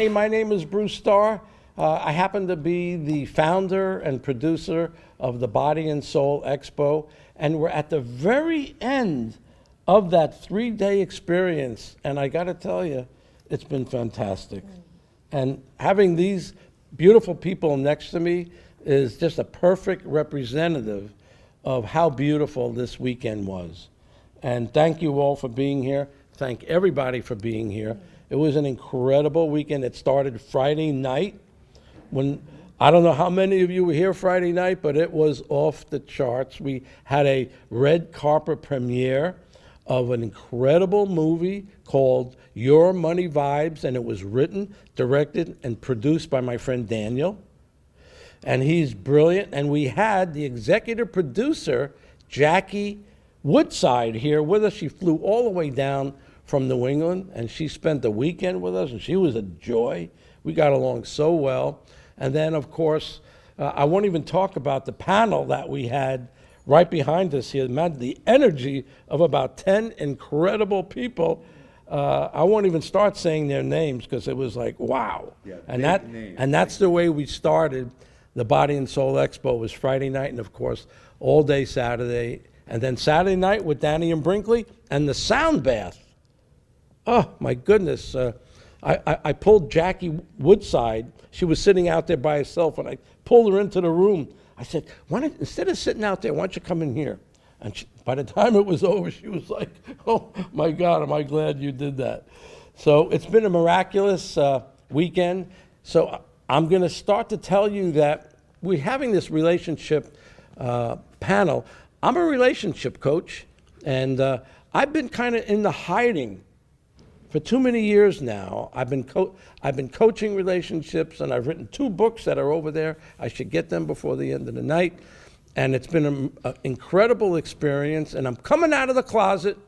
Hi, my name is Bruce Starr. I happen to be the founder and producer of the Body and Soul Expo, and we're at the very end of that 3-day experience, and I gotta tell you, it's been fantastic. And having these beautiful people next to me is just a perfect representative of how beautiful this weekend was. And thank you all for being here. Thank everybody for being here. It was an incredible weekend. It started Friday night when, I don't know how many of you were here Friday night, but it was off the charts. We had a red carpet premiere of an incredible movie called Your Money Vibes, and it was written, directed, and produced by my friend Daniel. And he's brilliant. And we had the executive producer, Jackie Woodside, here with us. She flew all the way down from New England, and she spent the weekend with us, and she was a joy. We got along so well. And then, of course, I won't even talk about the panel that we had right behind us here. Man, the energy of about 10 incredible people. I won't even start saying their names because it was like, wow. Yeah, and that's the way we started the Body and Soul Expo. Was Friday night, and of course, all day Saturday. And then Saturday night with Danny and Brinkley and the sound bath. Oh, my goodness. I pulled Jackie Woodside. She was sitting out there by herself, and I pulled her into the room. I said, instead of sitting out there, why don't you come in here? And by the time it was over, she was like, oh, my God, am I glad you did that. So it's been a miraculous weekend. So I'm going to start to tell you that we're having this relationship panel. I'm a relationship coach, and I've been kind of in the hiding for too many years now. I've been coaching relationships, and I've written 2 books that are over there. I should get them before the end of the night. And it's been an incredible experience. And I'm coming out of the closet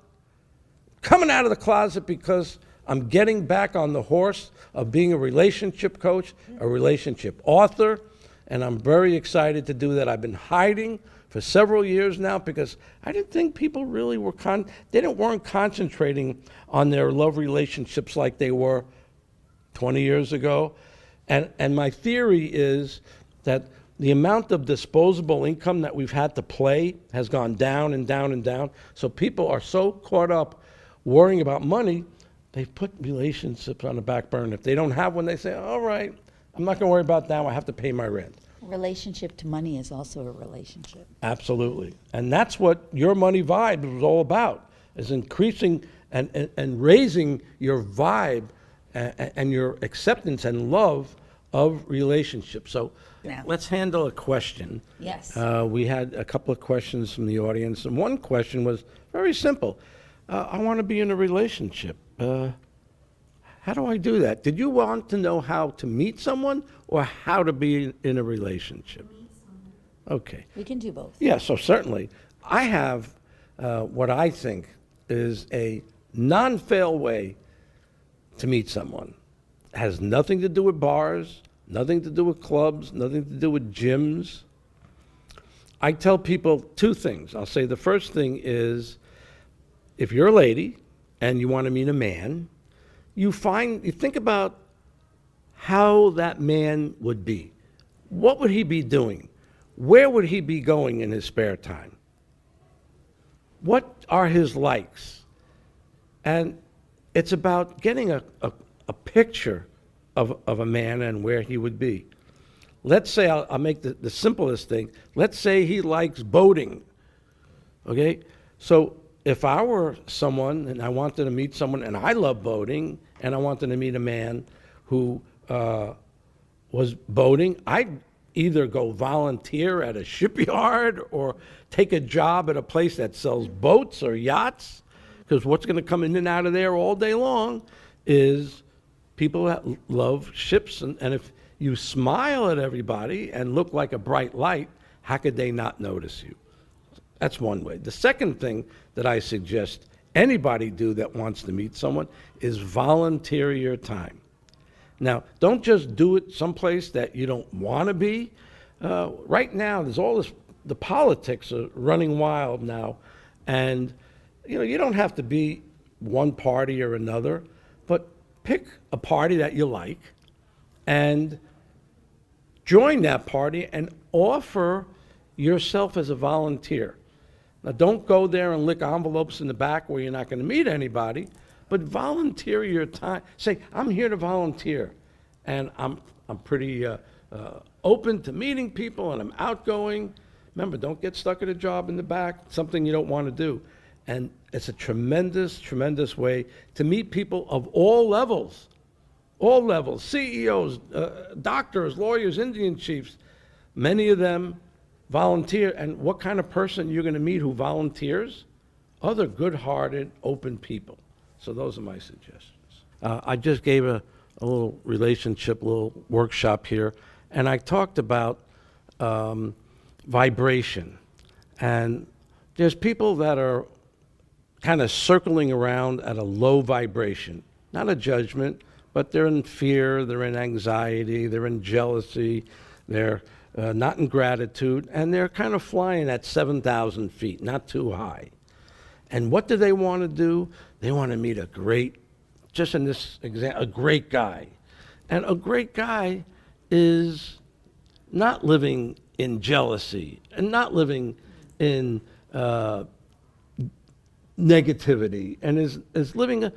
because I'm getting back on the horse of being a relationship coach, a relationship author, and I'm very excited to do that. I've been hiding for several years now because I didn't think people really weren't concentrating on their love relationships like they were 20 years ago. And my theory is that the amount of disposable income that we've had to play has gone down and down and down. So people are so caught up worrying about money, they've put relationships on the back burner. If they don't have one, they say, all right, I'm not going to worry about that. I have to pay my rent. Relationship to money is also a relationship. Absolutely. And that's what Your Money Vibe was all about, is increasing and raising your vibe and your acceptance and love of relationships. So Now. let's handle a question. Yes. We had a couple of questions from the audience, and one question was very simple. I want to be in a relationship. How do I do that? Did you want to know how to meet someone or how to be in a relationship? Okay. We can do both. Yeah, so certainly. I have what I think is a non-fail way to meet someone. It has nothing to do with bars, nothing to do with clubs, nothing to do with gyms. I tell people 2 things. I'll say the first thing is, if you're a lady and you want to meet a man, you think about how that man would be. What would he be doing? Where would he be going in his spare time? What are his likes? And it's about getting a picture of a man and where he would be. Let's say, I'll make the simplest thing. Let's say he likes boating, okay? So if I were someone and I wanted to meet someone, and I love boating, and I wanted to meet a man who was boating, I'd either go volunteer at a shipyard or take a job at a place that sells boats or yachts, because what's going to come in and out of there all day long is people that love ships. And if you smile at everybody and look like a bright light, how could they not notice you? That's one way. The second thing that I suggest anybody do that wants to meet someone is volunteer your time. Now, don't just do it someplace that you don't want to be. Right now, there's all this, the politics are running wild now. And, you don't have to be one party or another, but pick a party that you like and join that party and offer yourself as a volunteer. Now, don't go there and lick envelopes in the back where you're not going to meet anybody, but volunteer your time. Say, I'm here to volunteer, and I'm pretty open to meeting people, and I'm outgoing. Remember, don't get stuck at a job in the back, something you don't want to do. And it's a tremendous, tremendous way to meet people of all levels, CEOs, doctors, lawyers, Indian chiefs. Many of them volunteer. And what kind of person you're going to meet who volunteers? Other good-hearted, open people. So those are my suggestions. I just gave a little relationship, little workshop here, and I talked about vibration. And there's people that are kind of circling around at a low vibration, not a judgment, but they're in fear, they're in anxiety, they're in jealousy, they're not in gratitude, and they're kind of flying at 7,000 feet, not too high. And what do they want to do? They want to meet a great, just in this example, a great guy. And a great guy is not living in jealousy and not living in negativity, and is living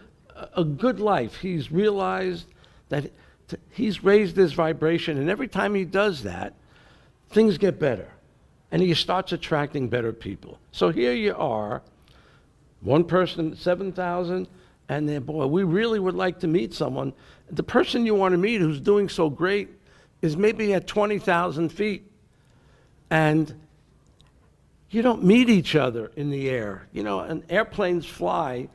a good life. He's realized that he's raised his vibration, and every time he does that, things get better, and he starts attracting better people. So here you are, one person, 7,000, and then, boy, we really would like to meet someone. The person you want to meet who's doing so great is maybe at 20,000 feet, and you don't meet each other in the air. You know, and airplanes fly,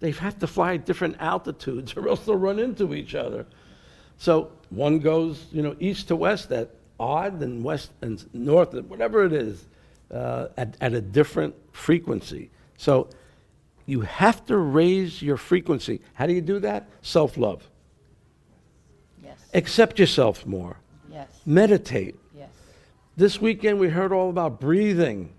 they have to fly at different altitudes or else they'll run into each other. So one goes, you know, east to west at odd, and west and north, whatever it is, at a different frequency. So you have to raise your frequency. How do you do that? Self-love. Yes. Accept yourself more. Yes. Meditate. Yes. This weekend we heard all about breathing.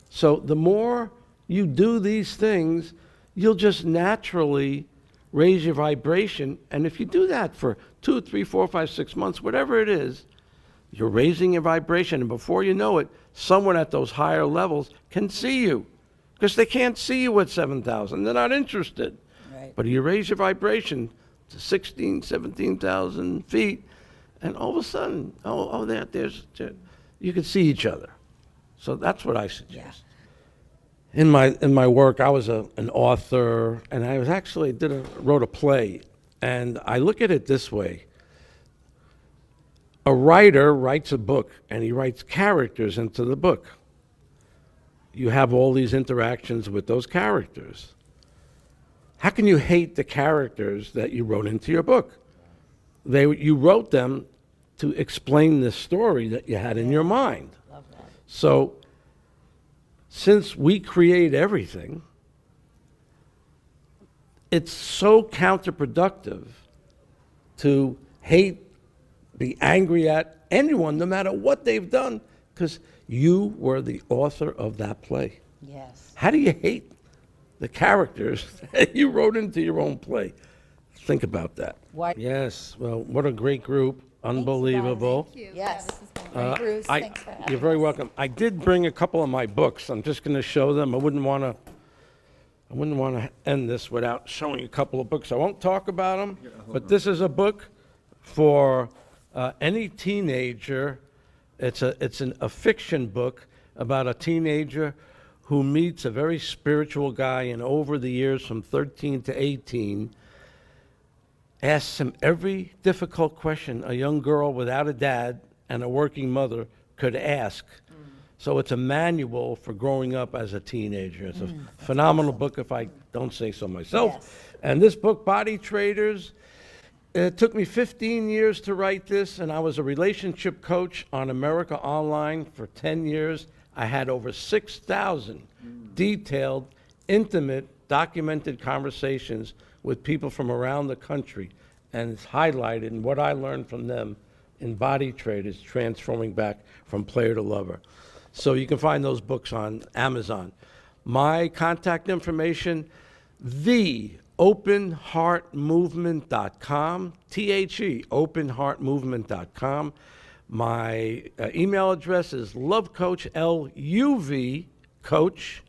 So the more you do these things, you'll just naturally raise your vibration. And if you do that for 2, 3, 4, 5, 6 months, whatever it is, you're raising your vibration. And before you know it, someone at those higher levels can see you, because they can't see you at 7,000. They're not interested. Right. But you raise your vibration to 16, 17,000 feet, and all of a sudden, there's you can see each other. So that's what I suggest. Yeah. In my work, I was an author, and I was actually wrote a play, and I look at it this way. A writer writes a book, and he writes characters into the book. You have all these interactions with those characters. How can you hate the characters that you wrote into your book? You wrote them to explain the story that you had in your mind. Love that. So, since we create everything, it's so counterproductive to hate, be angry at anyone, no matter what they've done, because you were the author of that play. Yes. How do you hate the characters that you wrote into your own play? Think about that. Why? Yes, well, what a great group. Unbelievable. Thank you. Yes. Yeah, this is going great. Bruce, thanks for having You're very us. welcome. I did bring a couple of my books. I'm just going to show them. I wouldn't want to end this without showing a couple of books. I won't talk about them, but this is a book for any teenager. It's a fiction book about a teenager who meets a very spiritual guy, and over the years from 13 to 18, asks him every difficult question a young girl without a dad and a working mother could ask. So it's a manual for growing up as a teenager. It's a phenomenal book, if I don't say so myself. Yes. And this book, Body Traders, it took me 15 years to write this, and I was a relationship coach on America Online for 10 years. I had over 6,000 detailed, intimate, documented conversations with people from around the country, and it's highlighted in what I learned from them in Body Traders, Transforming Back from Player to Lover. So you can find those books on Amazon. My contact information, the openheartmovement.com, THE, openheartmovement.com. My email address is Luvcoach, LUV, coach,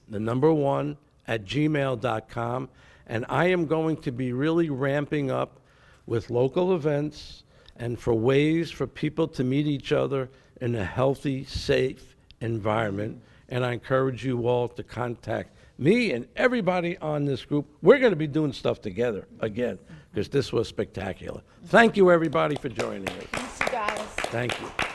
the number 1, at gmail.com. And I am going to be really ramping up with local events and for ways for people to meet each other in a healthy, safe environment. And I encourage you all to contact me and everybody on this group. We're going to be doing stuff together again because this was spectacular. Thank you, everybody, for joining us. Thanks, you guys. Thank you.